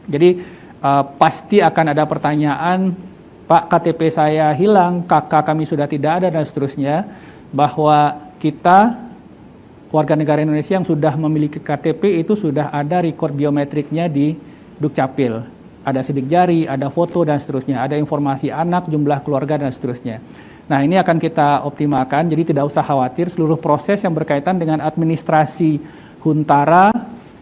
Jadi pasti akan ada pertanyaan, Pak, KTP saya hilang, kakak kami sudah tidak ada, dan seterusnya, bahwa kita warga negara Indonesia yang sudah memiliki KTP itu sudah ada record biometriknya di Dukcapil. Ada sidik jari, ada foto, dan seterusnya. Ada informasi anak, jumlah keluarga, dan seterusnya. Nah, ini akan kita optimalkan, jadi tidak usah khawatir, seluruh proses yang berkaitan dengan administrasi Huntara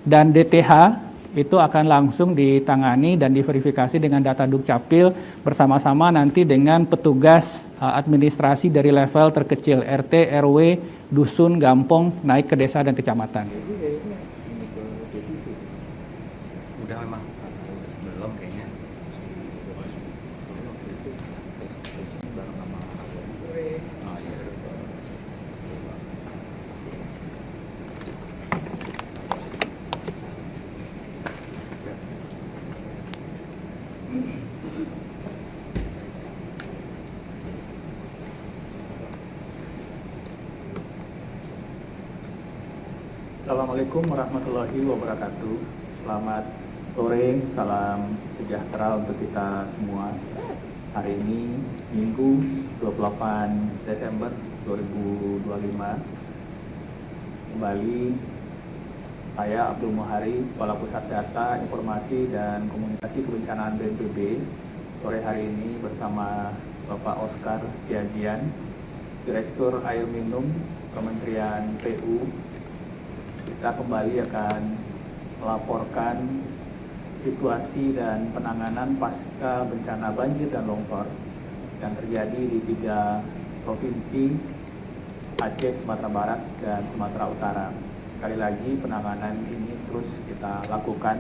dan DTH itu akan langsung ditangani dan diverifikasi dengan data Dukcapil bersama-sama nanti dengan petugas administrasi dari level terkecil, RT, RW, dusun, gampong, naik ke desa dan kecamatan. Udah memang belum kayaknya. Assalamualaikum warahmatullahi wabarakatuh. Selamat sore, salam sejahtera untuk kita semua. Hari ini Minggu 28 Desember 2025. Kembali saya Abdul Muhari, Kepala Pusat Data, Informasi dan Komunikasi Kebencanaan BNPB. Sore hari ini bersama Bapak Oscar Siagian, Direktur Air Minum Kementerian PU. Kita kembali akan melaporkan situasi dan penanganan pasca bencana banjir dan longsor yang terjadi di 3 provinsi, Aceh, Sumatera Barat, dan Sumatera Utara. Sekali lagi penanganan ini terus kita lakukan,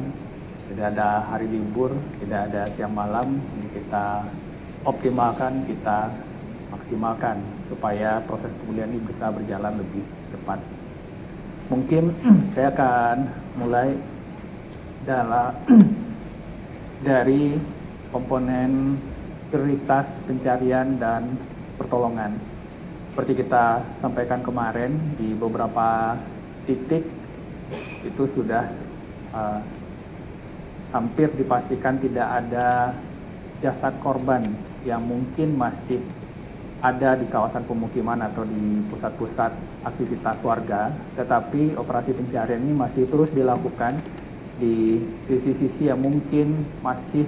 tidak ada hari libur, tidak ada siang malam, ini kita optimalkan, kita maksimalkan supaya proses pemulihan ini bisa berjalan lebih cepat. Mungkin saya akan mulai dari komponen prioritas pencarian dan pertolongan. Seperti kita sampaikan kemarin, di beberapa titik itu sudah hampir dipastikan tidak ada jasad korban yang mungkin masih ada di kawasan pemukiman atau di pusat-pusat aktivitas warga, tetapi operasi pencarian ini masih terus dilakukan di sisi-sisi yang mungkin masih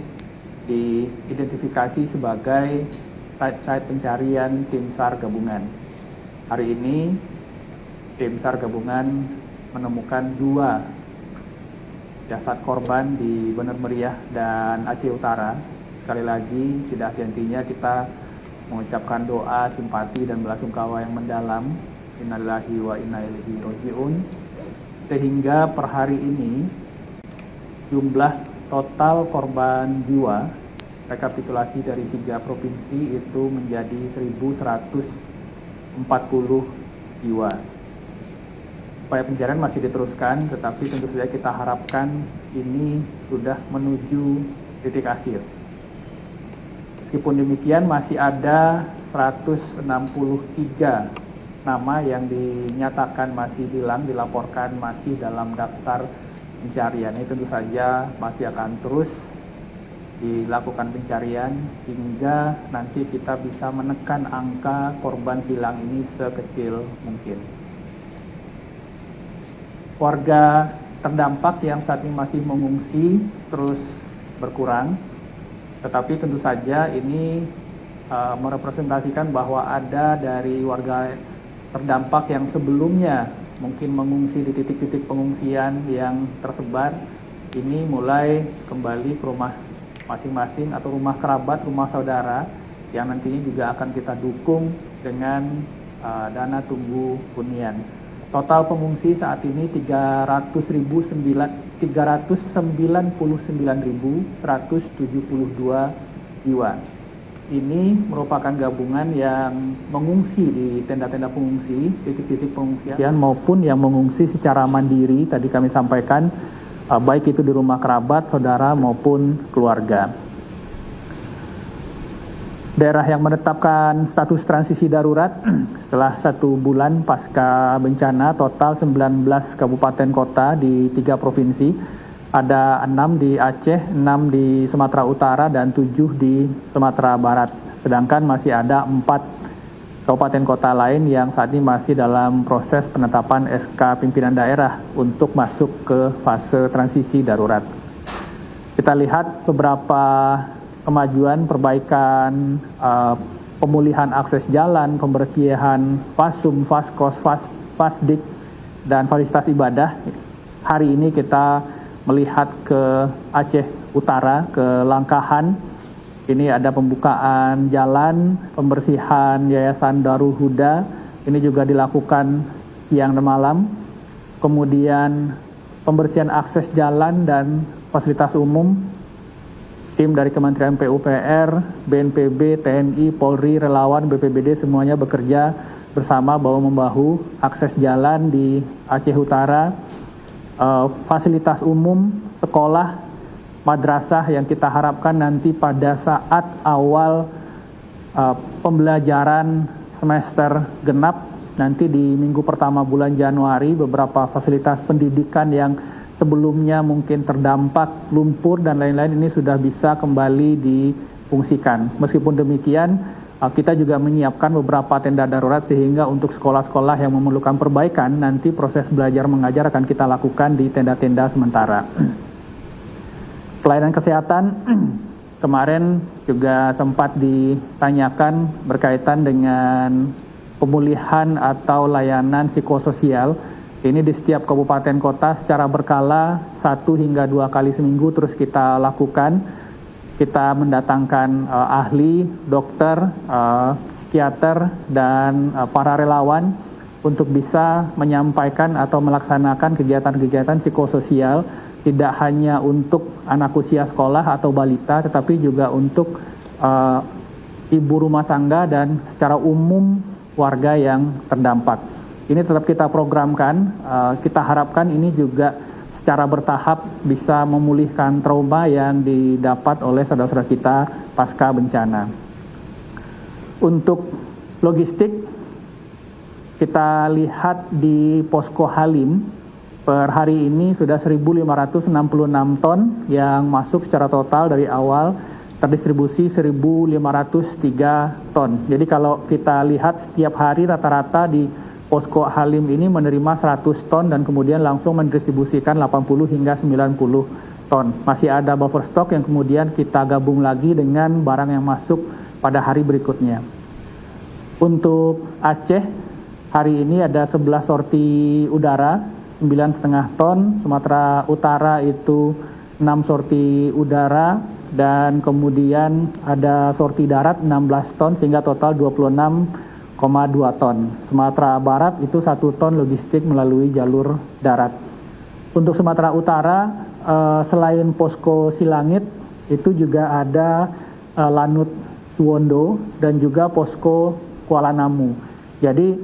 diidentifikasi sebagai site-site pencarian tim SAR gabungan. Hari ini tim SAR gabungan menemukan 2 jasad korban di Bener Meriah dan Aceh Utara. Sekali lagi, tidak henti-hentinya kita mengucapkan doa, simpati, dan belasungkawa yang mendalam. Innalillahi wa inna ilaihi raji'un. Sehingga per hari ini jumlah total korban jiwa rekapitulasi dari 3 provinsi itu menjadi 1.140 jiwa. Upaya pencarian masih diteruskan, tetapi tentu saja kita harapkan ini sudah menuju titik akhir. Meskipun demikian masih ada 163 nama yang dinyatakan masih hilang, dilaporkan masih dalam daftar pencarian. Ini tentu saja masih akan terus dilakukan pencarian hingga nanti kita bisa menekan angka korban hilang ini sekecil mungkin. Warga terdampak yang saat ini masih mengungsi terus berkurang. Tetapi tentu saja ini merepresentasikan bahwa ada dari warga terdampak yang sebelumnya mungkin mengungsi di titik-titik pengungsian yang tersebar, ini mulai kembali ke rumah masing-masing atau rumah kerabat, rumah saudara yang nantinya juga akan kita dukung dengan dana tunggu hunian. Total pengungsi saat ini 399.172 jiwa. Ini merupakan gabungan yang mengungsi di tenda-tenda pengungsi, titik-titik pengungsian maupun yang mengungsi secara mandiri. Tadi kami sampaikan baik itu di rumah kerabat, saudara maupun keluarga. Daerah yang menetapkan status transisi darurat setelah 1 bulan pasca bencana, total 19 kabupaten kota di 3 provinsi. Ada 6 di Aceh, 6 di Sumatera Utara, dan 7 di Sumatera Barat. Sedangkan masih ada 4 kabupaten kota lain yang saat ini masih dalam proses penetapan SK pimpinan daerah untuk masuk ke fase transisi darurat. Kita lihat beberapa kemajuan perbaikan pemulihan akses jalan, pembersihan fasum, faskos, fasdik, dan fasilitas ibadah. Hari ini kita melihat ke Aceh Utara, ke Langkahan. Ini ada pembukaan jalan, pembersihan Yayasan Darul Huda. Ini juga dilakukan siang dan malam. Kemudian pembersihan akses jalan dan fasilitas umum. Tim dari Kementerian PUPR, BNPB, TNI, Polri, relawan, BPBD semuanya bekerja bersama bahu-membahu akses jalan di Aceh Utara. Fasilitas umum, sekolah, madrasah yang kita harapkan nanti pada saat awal pembelajaran semester genap, nanti di minggu pertama bulan Januari, beberapa fasilitas pendidikan yang sebelumnya mungkin terdampak lumpur dan lain-lain ini sudah bisa kembali difungsikan. Meskipun demikian, kita juga menyiapkan beberapa tenda darurat sehingga untuk sekolah-sekolah yang memerlukan perbaikan, nanti proses belajar mengajar akan kita lakukan di tenda-tenda sementara. Pelayanan kesehatan kemarin juga sempat ditanyakan berkaitan dengan pemulihan atau layanan psikososial. Ini di setiap kabupaten kota secara berkala 1 hingga 2 kali seminggu terus kita lakukan. Kita mendatangkan ahli, dokter, psikiater, dan para relawan untuk bisa menyampaikan atau melaksanakan kegiatan-kegiatan psikososial tidak hanya untuk anak usia sekolah atau balita, tetapi juga untuk ibu rumah tangga dan secara umum warga yang terdampak. Ini tetap kita programkan, kita harapkan ini juga secara bertahap bisa memulihkan trauma yang didapat oleh saudara-saudara kita pasca bencana. Untuk logistik, kita lihat di Posko Halim, per hari ini sudah 1.566 ton yang masuk secara total dari awal, terdistribusi 1.503 ton. Jadi kalau kita lihat setiap hari rata-rata di Posko Halim ini menerima 100 ton dan kemudian langsung mendistribusikan 80 hingga 90 ton. Masih ada buffer stock yang kemudian kita gabung lagi dengan barang yang masuk pada hari berikutnya. Untuk Aceh, hari ini ada 11 sorti udara, 9,5 ton. Sumatera Utara itu 6 sorti udara dan kemudian ada sorti darat 16 ton sehingga total 26,2 ton. Sumatera Barat itu 1 ton logistik melalui jalur darat. Untuk Sumatera Utara, selain Posko Silangit, itu juga ada Lanut Suwondo dan juga Posko Kuala Namu. Jadi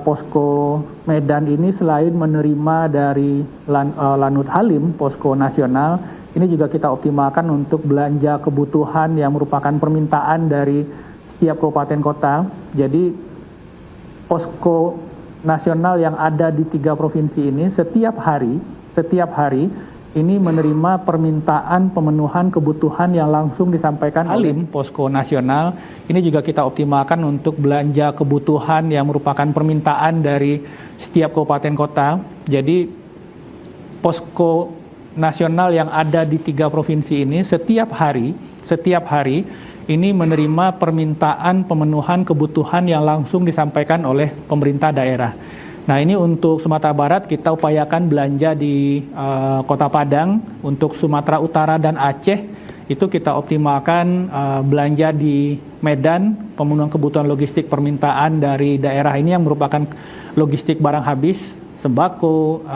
Posko Medan ini selain menerima dari Lanut Halim, Posko Nasional, ini juga kita optimalkan untuk belanja kebutuhan yang merupakan permintaan dari setiap kabupaten kota. Jadi Posko nasional yang ada di 3 provinsi ini setiap hari ini menerima permintaan pemenuhan kebutuhan yang langsung disampaikan Halim, Posko Nasional, ini juga kita optimalkan untuk belanja kebutuhan yang merupakan permintaan dari setiap kabupaten kota. Jadi Posko Nasional yang ada di 3 provinsi ini setiap hari ini menerima permintaan pemenuhan kebutuhan yang langsung disampaikan oleh pemerintah daerah. Nah, ini untuk Sumatera Barat kita upayakan belanja di Kota Padang. Untuk Sumatera Utara dan Aceh itu kita optimalkan belanja di Medan, pemenuhan kebutuhan logistik permintaan dari daerah ini yang merupakan logistik barang habis, sembako,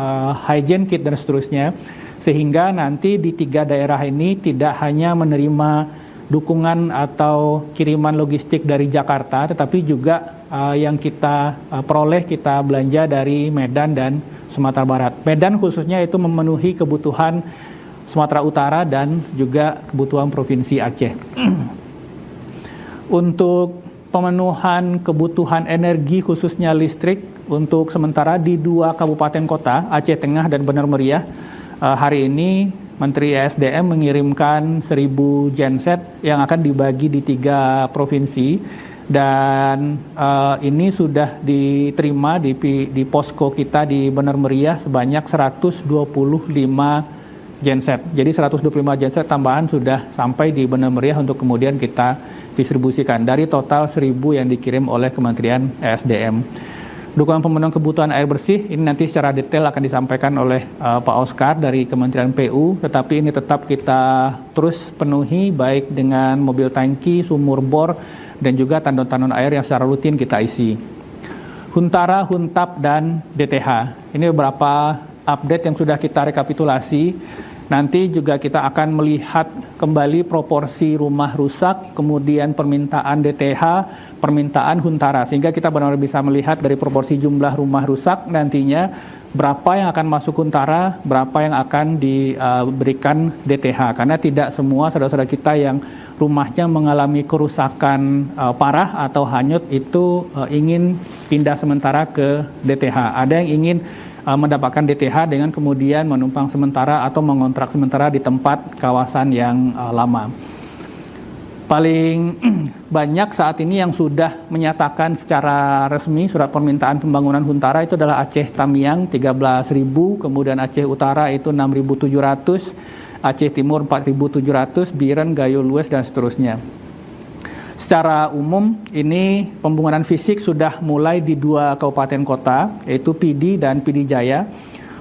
hygiene kit dan seterusnya. Sehingga nanti di 3 daerah ini tidak hanya menerima dukungan atau kiriman logistik dari Jakarta, tetapi juga yang kita peroleh kita belanja dari Medan dan Sumatera Barat. Medan khususnya itu memenuhi kebutuhan Sumatera Utara dan juga kebutuhan Provinsi Aceh. Untuk pemenuhan kebutuhan energi khususnya listrik, untuk sementara di 2 kabupaten kota, Aceh Tengah dan Benar Meriah, hari ini Menteri ESDM mengirimkan 1.000 genset yang akan dibagi di 3 provinsi, dan ini sudah diterima di posko kita di Bener Meriah sebanyak 125 genset. Jadi 125 genset tambahan sudah sampai di Bener Meriah untuk kemudian kita distribusikan dari total 1.000 yang dikirim oleh Kementerian ESDM. Dukungan pemenuhan kebutuhan air bersih ini nanti secara detail akan disampaikan oleh Pak Oscar dari Kementerian PU, tetapi ini tetap kita terus penuhi baik dengan mobil tangki, sumur bor, dan juga tandon-tandon air yang secara rutin kita isi. Huntara, Huntap, dan DTH. Ini beberapa update yang sudah kita rekapitulasi. Nanti juga kita akan melihat kembali proporsi rumah rusak, kemudian permintaan DTH, permintaan Huntara, sehingga kita benar-benar bisa melihat dari proporsi jumlah rumah rusak nantinya berapa yang akan masuk Huntara, berapa yang akan diberikan DTH, karena tidak semua saudara-saudara kita yang rumahnya mengalami kerusakan parah atau hanyut itu ingin pindah sementara ke DTH. Ada yang ingin mendapatkan DTH dengan kemudian menumpang sementara atau mengontrak sementara di tempat kawasan yang lama. Paling banyak saat ini yang sudah menyatakan secara resmi surat permintaan pembangunan Huntara itu adalah Aceh Tamiang 13.000, kemudian Aceh Utara itu 6.700, Aceh Timur 4.700, Biren, Gayo Lues, dan seterusnya. Secara umum ini pembangunan fisik sudah mulai di 2 kabupaten kota, yaitu PD dan PD Jaya.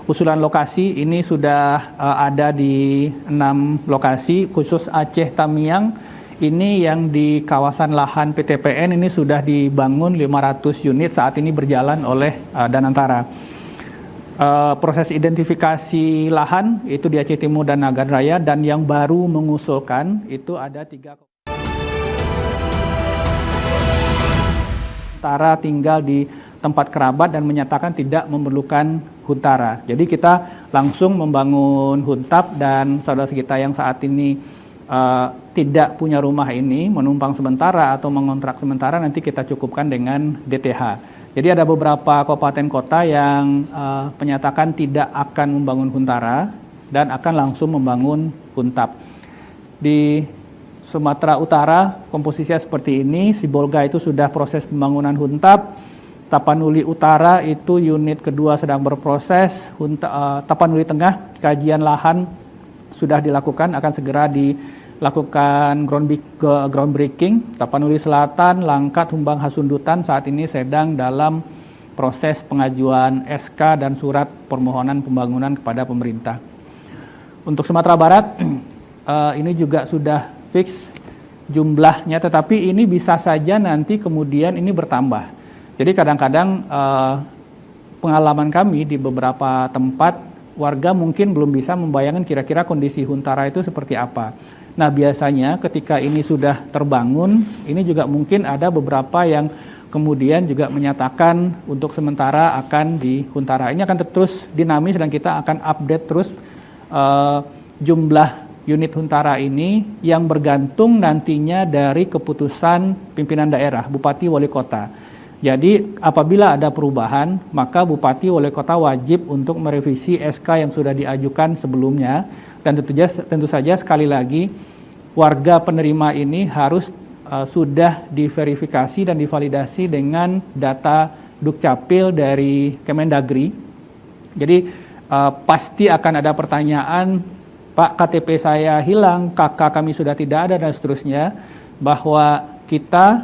Usulan lokasi ini sudah ada di 6 lokasi, khusus Aceh Tamiang ini yang di kawasan lahan PTPN ini sudah dibangun 500 unit, saat ini berjalan oleh Danantara. Proses identifikasi lahan itu di Aceh Timur dan Nagan Raya, dan yang baru mengusulkan itu ada 3 Huntara tinggal di tempat kerabat dan menyatakan tidak memerlukan Huntara. Jadi kita langsung membangun Huntap, dan saudara kita yang saat ini tidak punya rumah ini menumpang sementara atau mengontrak sementara nanti kita cukupkan dengan DTH. Jadi ada beberapa kabupaten kota yang menyatakan tidak akan membangun Huntara dan akan langsung membangun Huntap. Di Sumatera Utara komposisinya seperti ini, Sibolga itu sudah proses pembangunan Huntap, Tapanuli Utara itu unit kedua sedang berproses, Tapanuli Tengah kajian lahan sudah dilakukan, akan segera dilakukan groundbreaking. Tapanuli Selatan, Langkat, Humbang, Hasundutan saat ini sedang dalam proses pengajuan SK dan surat permohonan pembangunan kepada pemerintah. Untuk Sumatera Barat ini juga sudah fix jumlahnya, tetapi ini bisa saja nanti kemudian ini bertambah. Jadi kadang-kadang pengalaman kami di beberapa tempat, warga mungkin belum bisa membayangkan kira-kira kondisi Huntara itu seperti apa. Nah biasanya ketika ini sudah terbangun, ini juga mungkin ada beberapa yang kemudian juga menyatakan untuk sementara akan di Huntara. Ini akan terus dinamis dan kita akan update terus jumlah unit Huntara ini yang bergantung nantinya dari keputusan pimpinan daerah, Bupati Wali Kota. Jadi apabila ada perubahan, maka Bupati Wali Kota wajib untuk merevisi SK yang sudah diajukan sebelumnya, dan tentu saja sekali lagi warga penerima ini harus sudah diverifikasi dan divalidasi dengan data Dukcapil dari Kemendagri. Jadi pasti akan ada pertanyaan, Pak, KTP saya hilang, kakak kami sudah tidak ada, dan seterusnya, bahwa kita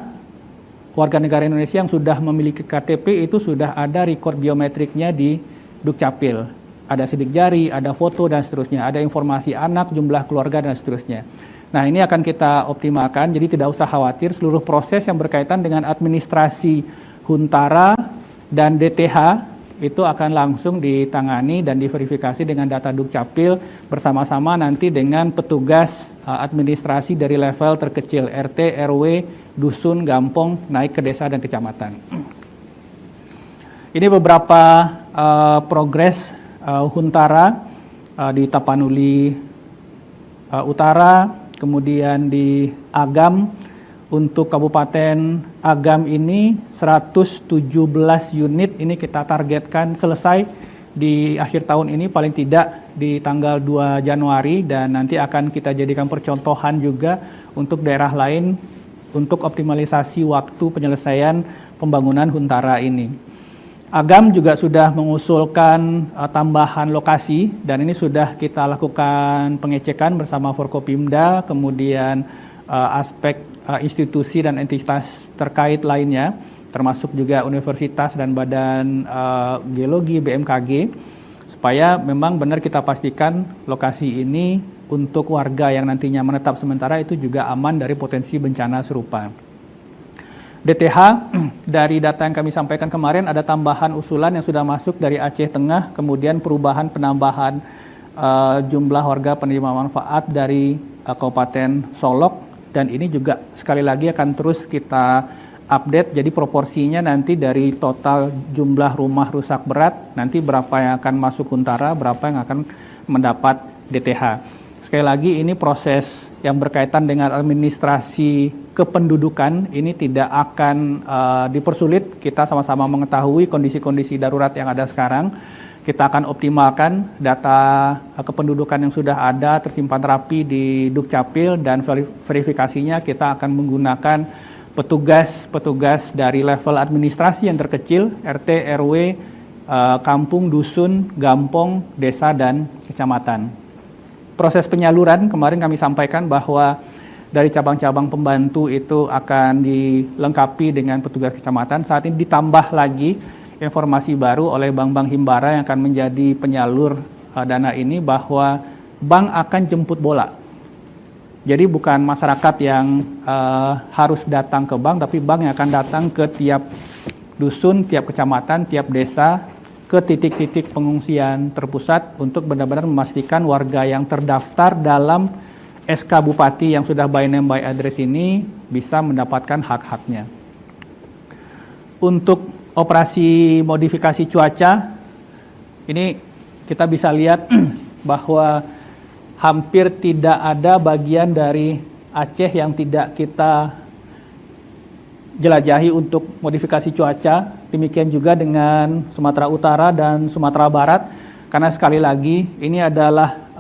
warga negara Indonesia yang sudah memiliki KTP itu sudah ada record biometriknya di Dukcapil. Ada sidik jari, ada foto, dan seterusnya, ada informasi anak, jumlah keluarga, dan seterusnya. Nah ini akan kita optimalkan, jadi tidak usah khawatir, seluruh proses yang berkaitan dengan administrasi Huntara dan DTH itu akan langsung ditangani dan diverifikasi dengan data Dukcapil bersama-sama nanti dengan petugas administrasi dari level terkecil, RT, RW, dusun, gampong, naik ke desa dan kecamatan. Ini beberapa progres Huntara di Tapanuli Utara, kemudian di Agam. Untuk Kabupaten Agam ini 117 unit ini kita targetkan selesai di akhir tahun ini paling tidak di tanggal 2 Januari, dan nanti akan kita jadikan percontohan juga untuk daerah lain untuk optimalisasi waktu penyelesaian pembangunan Huntara ini. Agam juga sudah mengusulkan tambahan lokasi, dan ini sudah kita lakukan pengecekan bersama Forkopimda, kemudian aspek institusi dan entitas terkait lainnya, termasuk juga universitas dan badan geologi BMKG, supaya memang benar kita pastikan lokasi ini untuk warga yang nantinya menetap sementara itu juga aman dari potensi bencana serupa. DTH, dari data yang kami sampaikan kemarin ada tambahan usulan yang sudah masuk dari Aceh Tengah, kemudian perubahan penambahan jumlah warga penerima manfaat dari Kabupaten Solok, dan ini juga sekali lagi akan terus kita update. Jadi proporsinya nanti dari total jumlah rumah rusak berat, nanti berapa yang akan masuk Huntara, berapa yang akan mendapat DTH. Sekali lagi ini proses yang berkaitan dengan administrasi kependudukan, ini tidak akan dipersulit. Kita sama-sama mengetahui kondisi-kondisi darurat yang ada sekarang. Kita akan optimalkan data kependudukan yang sudah ada tersimpan rapi di Dukcapil, dan verifikasinya kita akan menggunakan petugas dari level administrasi yang terkecil, RT, RW, kampung, dusun, gampong, desa, dan kecamatan. Proses penyaluran kemarin kami sampaikan bahwa dari cabang-cabang pembantu itu akan dilengkapi dengan petugas kecamatan. Saat ini ditambah lagi informasi baru oleh bank-bank himbara yang akan menjadi penyalur dana ini, bahwa bank akan jemput bola. Jadi bukan masyarakat yang harus datang ke bank, tapi bank yang akan datang ke tiap dusun, tiap kecamatan, tiap desa, ke titik-titik pengungsian terpusat untuk benar-benar memastikan warga yang terdaftar dalam SK Bupati yang sudah by name by address ini bisa mendapatkan hak-haknya. Untuk operasi modifikasi cuaca, ini kita bisa lihat bahwa hampir tidak ada bagian dari Aceh yang tidak kita jelajahi untuk modifikasi cuaca. Demikian juga dengan Sumatera Utara dan Sumatera Barat, karena sekali lagi ini adalah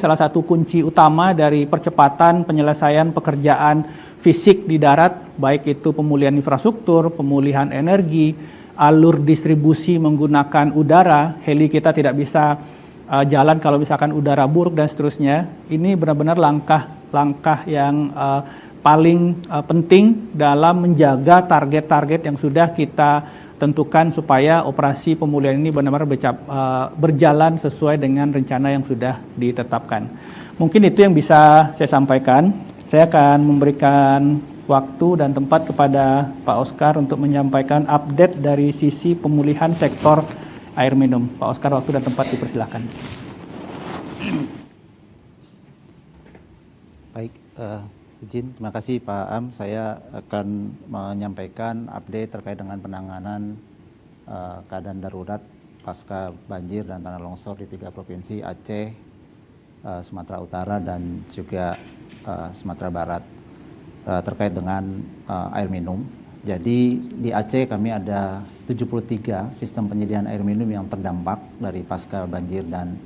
salah satu kunci utama dari percepatan penyelesaian pekerjaan fisik di darat, baik itu pemulihan infrastruktur, pemulihan energi, alur distribusi menggunakan udara. Heli kita tidak bisa jalan kalau misalkan udara buruk dan seterusnya. Ini benar-benar langkah yang paling penting dalam menjaga target-target yang sudah kita tentukan supaya operasi pemulihan ini benar-benar berjalan sesuai dengan rencana yang sudah ditetapkan. Mungkin itu yang bisa saya sampaikan. Saya akan memberikan waktu dan tempat kepada Pak Oskar untuk menyampaikan update dari sisi pemulihan sektor air minum. Pak Oskar, waktu dan tempat dipersilakan. Baik, izin, terima kasih Pak Am. Saya akan menyampaikan update terkait dengan penanganan keadaan darurat pasca banjir dan tanah longsor di 3 provinsi Aceh, Sumatera Utara, dan juga Sumatera Barat terkait dengan air minum. Jadi di Aceh kami ada 73 sistem penyediaan air minum yang terdampak dari pasca banjir dan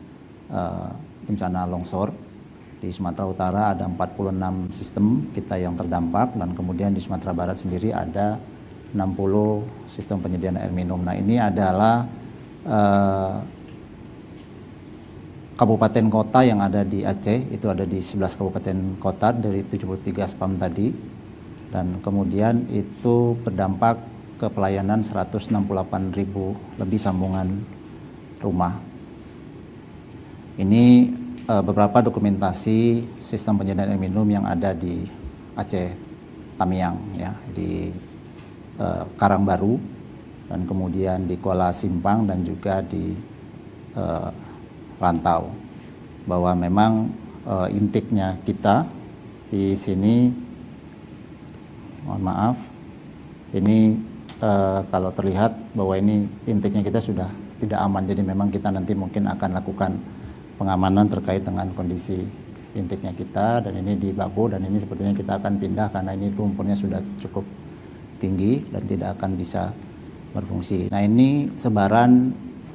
bencana longsor. Di Sumatera Utara ada 46 sistem kita yang terdampak, dan kemudian di Sumatera Barat sendiri ada 60 sistem penyediaan air minum. Nah, ini adalah kabupaten kota yang ada di Aceh, itu ada di 11 kabupaten kota dari 73 SPAM tadi, dan kemudian itu berdampak ke pelayanan 168.000 lebih sambungan rumah. Ini beberapa dokumentasi sistem penyediaan air minum yang ada di Aceh Tamiang, ya, di Karangbaru, dan kemudian di Kuala Simpang, dan juga di Rantau. Bahwa memang intiknya kita di sini, mohon maaf, ini kalau terlihat bahwa ini intiknya kita sudah tidak aman, jadi memang kita nanti mungkin akan lakukan pengamanan terkait dengan kondisi intiknya kita, dan ini di Babo, dan ini sepertinya kita akan pindah karena ini lumpurnya sudah cukup tinggi dan tidak akan bisa berfungsi. Nah, ini sebaran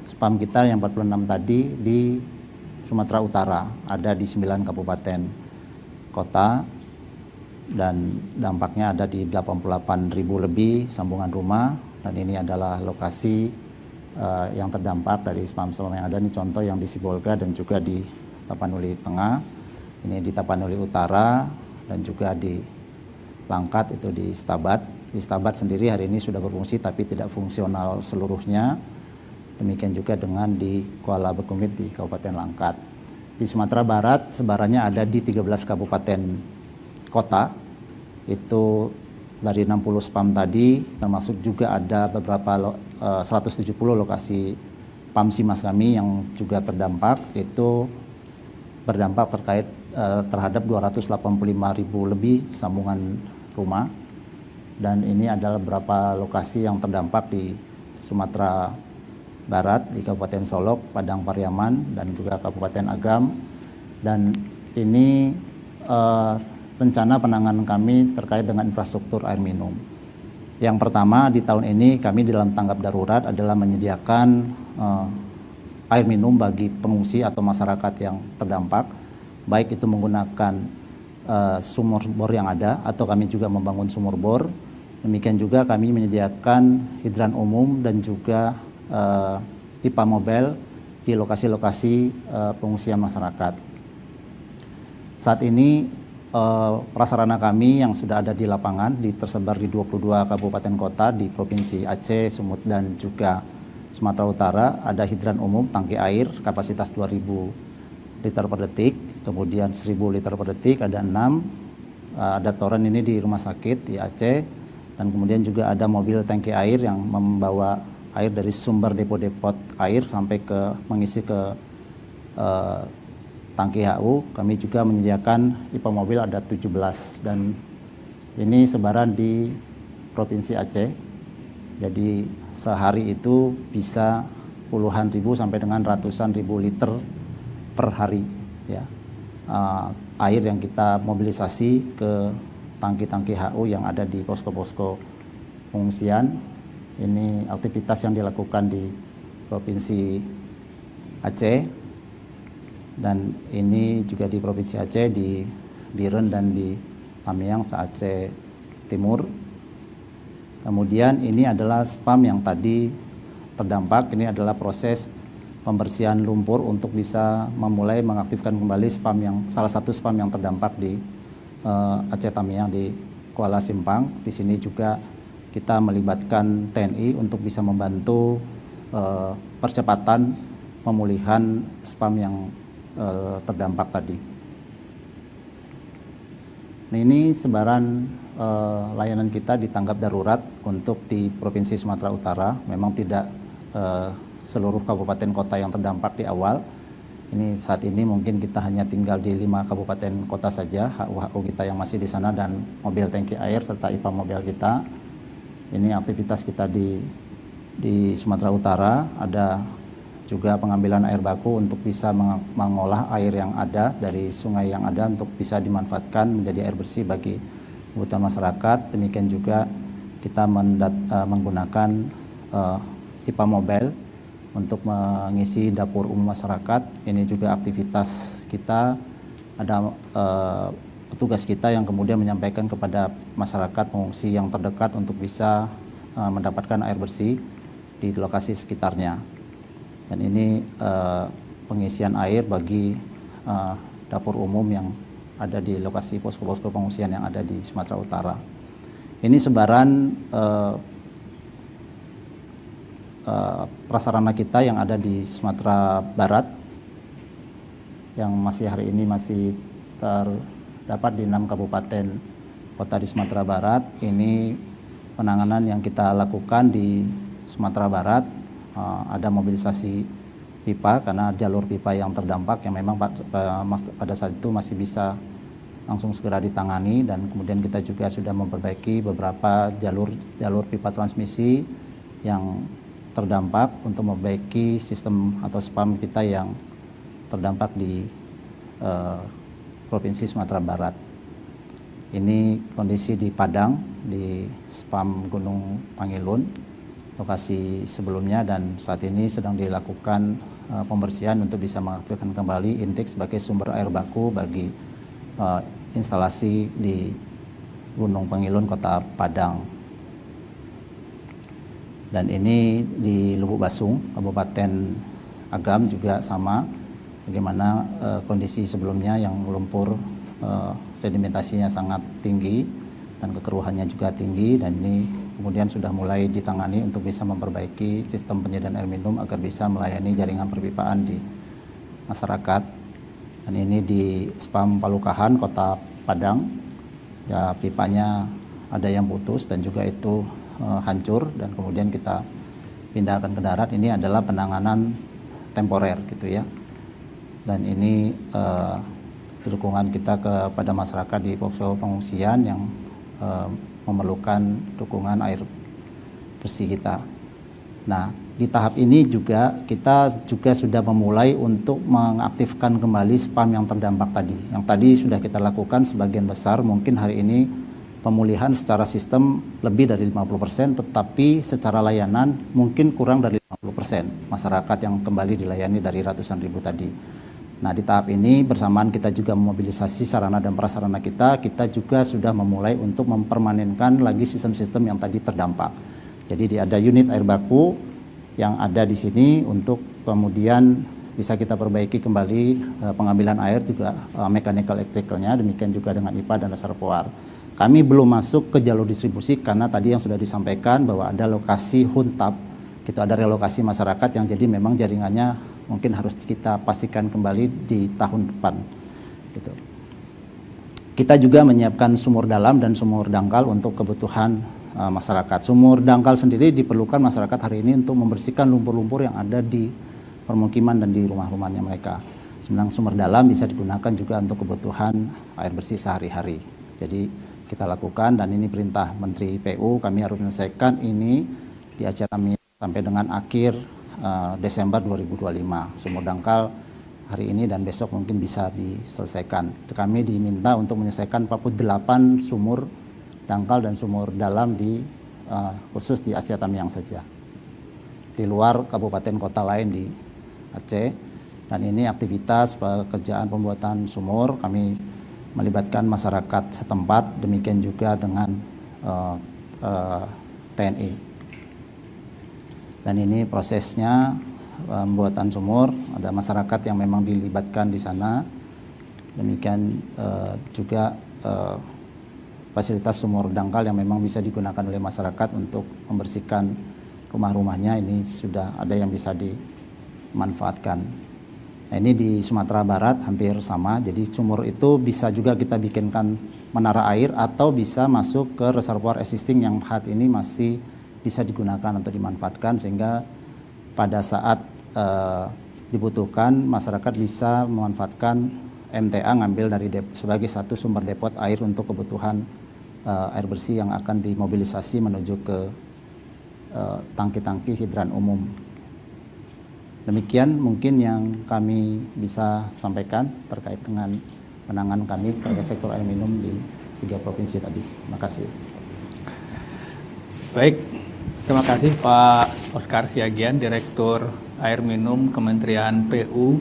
spam kita yang 46 tadi di Sumatera Utara, ada di 9 kabupaten kota, dan dampaknya ada di 88.000 lebih sambungan rumah, dan ini adalah lokasi yang terdampak dari spam-spam yang ada. Ini contoh yang di Sibolga dan juga di Tapanuli Tengah, ini di Tapanuli Utara, dan juga di Langkat itu di Stabat. Di Stabat sendiri hari ini sudah berfungsi tapi tidak fungsional seluruhnya. Demikian juga dengan di Kuala Berkumit di Kabupaten Langkat. Di Sumatera Barat sebarannya ada di 13 kabupaten kota. Itu dari 60 spam tadi, termasuk juga ada beberapa 170 lokasi PAM SIMAS kami yang juga terdampak. Itu berdampak terkait terhadap 285.000 lebih sambungan rumah. Dan ini adalah beberapa lokasi yang terdampak di Sumatera Barat, di Kabupaten Solok, Padang Pariaman, dan juga Kabupaten Agam. Dan ini rencana penanganan kami terkait dengan infrastruktur air minum. Yang pertama, di tahun ini kami dalam tanggap darurat adalah menyediakan air minum bagi pengungsi atau masyarakat yang terdampak, baik itu menggunakan sumur bor yang ada atau kami juga membangun sumur bor. Demikian juga kami menyediakan hidran umum dan juga pipa mobile di lokasi-lokasi pengungsian masyarakat. Saat ini prasarana kami yang sudah ada di lapangan tersebar di 22 kabupaten kota di Provinsi Aceh, Sumut, dan juga Sumatera Utara. Ada hidran umum, tangki air kapasitas 2.000 liter per detik, kemudian 1.000 liter per detik, ada 6. Ada toren ini di rumah sakit di Aceh, dan kemudian juga ada mobil tangki air yang membawa air dari sumber depo-depot air sampai ke mengisi ke tangki HU. Kami juga menyediakan pipa mobil ada 17, dan ini sebaran di Provinsi Aceh. Jadi sehari itu bisa puluhan ribu sampai dengan ratusan ribu liter per hari ya. Air yang kita mobilisasi ke tangki-tangki HU yang ada di posko-posko pengungsian. Ini aktivitas yang dilakukan di Provinsi Aceh, dan ini juga di Provinsi Aceh, di Biren dan di Tamiang, Aceh Timur. Kemudian ini adalah spam yang tadi terdampak. Ini adalah proses pembersihan lumpur untuk bisa memulai mengaktifkan kembali spam yang salah satu spam yang terdampak di Aceh Tamiang di Kuala Simpang. Di sini juga kita melibatkan TNI untuk bisa membantu percepatan pemulihan spam yang terdampak tadi. Nah, ini sebaran layanan kita di tanggap darurat untuk di Provinsi Sumatera Utara. Memang tidak seluruh kabupaten kota yang terdampak di awal. Ini saat ini mungkin kita hanya tinggal di 5 kabupaten kota saja, HU kita yang masih di sana, dan mobil tangki air serta IPA mobil kita. Ini aktivitas kita di Sumatera Utara. Ada juga pengambilan air baku untuk bisa mengolah air yang ada dari sungai yang ada untuk bisa dimanfaatkan menjadi air bersih bagi kebutuhan masyarakat. Demikian juga kita menggunakan pipa mobile untuk mengisi dapur umum masyarakat. Ini juga aktivitas kita. Ada petugas kita yang kemudian menyampaikan kepada masyarakat pengungsi yang terdekat untuk bisa mendapatkan air bersih di lokasi sekitarnya. Dan ini pengisian air bagi dapur umum yang ada di lokasi posko-posko pengungsian yang ada di Sumatera Utara. Ini sebaran prasarana kita yang ada di Sumatera Barat, yang masih hari ini masih terdapat di 6 kabupaten kota di Sumatera Barat. Ini penanganan yang kita lakukan di Sumatera Barat. Ada mobilisasi pipa karena jalur pipa yang terdampak yang memang pada saat itu masih bisa langsung segera ditangani, dan kemudian kita juga sudah memperbaiki beberapa jalur pipa transmisi yang terdampak untuk memperbaiki sistem atau spam kita yang terdampak di Provinsi Sumatera Barat. Ini kondisi di Padang, di spam Gunung Pangilun. lokasi sebelumnya, dan saat ini sedang dilakukan pembersihan untuk bisa mengaktifkan kembali intake sebagai sumber air baku bagi instalasi di Gunung Pengilun, Kota Padang. Dan ini di Lubuk Basung, Kabupaten Agam juga sama, bagaimana kondisi sebelumnya yang lumpur sedimentasinya sangat tinggi dan kekeruhannya juga tinggi, dan ini kemudian sudah mulai ditangani untuk bisa memperbaiki sistem penyediaan air minum agar bisa melayani jaringan perpipaan di masyarakat. Dan ini di Spam Palukahan, Kota Padang, ya pipanya ada yang putus dan juga itu hancur, dan kemudian kita pindahkan ke darat. Ini adalah penanganan temporer gitu ya. Dan ini dukungan kita kepada masyarakat di posko pengungsian yang memerlukan dukungan air bersih kita. Nah, di tahap ini juga kita juga sudah memulai untuk mengaktifkan kembali spam yang terdampak tadi. Yang tadi sudah kita lakukan sebagian besar, mungkin hari ini pemulihan secara sistem lebih dari 50%, tetapi secara layanan mungkin kurang dari 50% masyarakat yang kembali dilayani dari ratusan ribu tadi. Nah, di tahap ini bersamaan kita juga memobilisasi sarana dan prasarana kita juga sudah memulai untuk mempermanenkan lagi sistem-sistem yang tadi terdampak. Jadi ada unit air baku yang ada di sini untuk kemudian bisa kita perbaiki kembali pengambilan air juga mechanical electricalnya, demikian juga dengan IPA dan reservoir. Kami belum masuk ke jalur distribusi karena tadi yang sudah disampaikan bahwa ada lokasi huntap, gitu, ada relokasi masyarakat yang jadi memang jaringannya mungkin harus kita pastikan kembali di tahun depan. Gitu. Kita juga menyiapkan sumur dalam dan sumur dangkal untuk kebutuhan masyarakat. Sumur dangkal sendiri diperlukan masyarakat hari ini untuk membersihkan lumpur-lumpur yang ada di permukiman dan di rumah-rumahnya mereka. Sedangkan sumur dalam bisa digunakan juga untuk kebutuhan air bersih sehari-hari. Jadi kita lakukan, dan ini perintah Menteri PU, kami harus menyelesaikan ini di Aceh Tamiang sampai dengan akhir Desember 2025. Sumur dangkal hari ini dan besok mungkin bisa diselesaikan. Kami diminta untuk menyelesaikan 48 sumur dangkal dan sumur dalam di khusus di Aceh Tamiang saja. Di luar kabupaten kota lain di Aceh. Dan ini aktivitas pekerjaan pembuatan sumur kami melibatkan masyarakat setempat, demikian juga dengan TNI. Dan ini prosesnya pembuatan sumur, ada masyarakat yang memang dilibatkan di sana. Demikian juga fasilitas sumur dangkal yang memang bisa digunakan oleh masyarakat untuk membersihkan rumah-rumahnya, ini sudah ada yang bisa dimanfaatkan. Nah, ini di Sumatera Barat hampir sama, jadi sumur itu bisa juga kita bikinkan menara air atau bisa masuk ke reservoir existing yang saat ini masih bisa digunakan atau dimanfaatkan, sehingga pada saat dibutuhkan masyarakat bisa memanfaatkan MTA, ngambil dari sebagai satu sumber depot air untuk kebutuhan air bersih yang akan dimobilisasi menuju ke tangki-tangki hidran umum. Demikian mungkin yang kami bisa sampaikan terkait dengan penanganan kami terkait sektor air minum di 3 provinsi tadi. Terima kasih. Baik, terima kasih Pak Oskar Siagian, Direktur Air Minum Kementerian PU.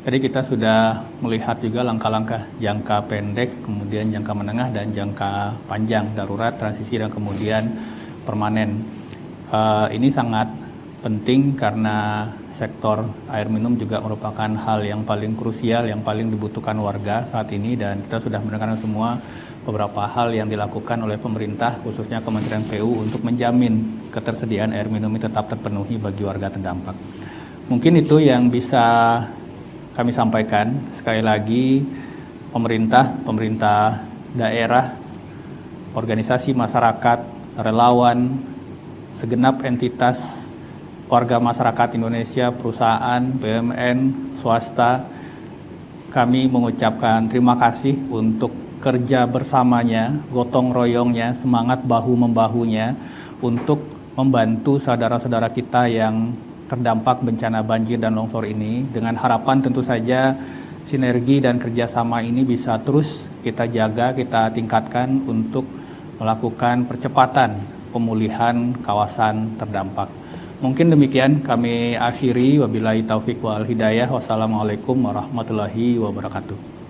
Tadi kita sudah melihat juga langkah-langkah jangka pendek, kemudian jangka menengah dan jangka panjang, darurat, transisi, dan kemudian permanen. Ini sangat penting karena sektor air minum juga merupakan hal yang paling krusial, yang paling dibutuhkan warga saat ini, dan kita sudah mendengarkan semua beberapa hal yang dilakukan oleh pemerintah, khususnya Kementerian PU untuk menjamin ketersediaan air minum ini tetap terpenuhi bagi warga terdampak. Mungkin itu yang bisa kami sampaikan. Sekali lagi, pemerintah daerah, organisasi masyarakat, relawan, segenap entitas warga masyarakat Indonesia, perusahaan, BUMN, swasta, kami mengucapkan terima kasih untuk kerja bersamanya, gotong royongnya, semangat bahu-membahunya untuk membantu saudara-saudara kita yang terdampak bencana banjir dan longsor ini, dengan harapan tentu saja sinergi dan kerjasama ini bisa terus kita jaga, kita tingkatkan untuk melakukan percepatan pemulihan kawasan terdampak. mungkin demikian kami akhiri. Wabillahi taufiq wal hidayah. Wassalamualaikum warahmatullahi wabarakatuh.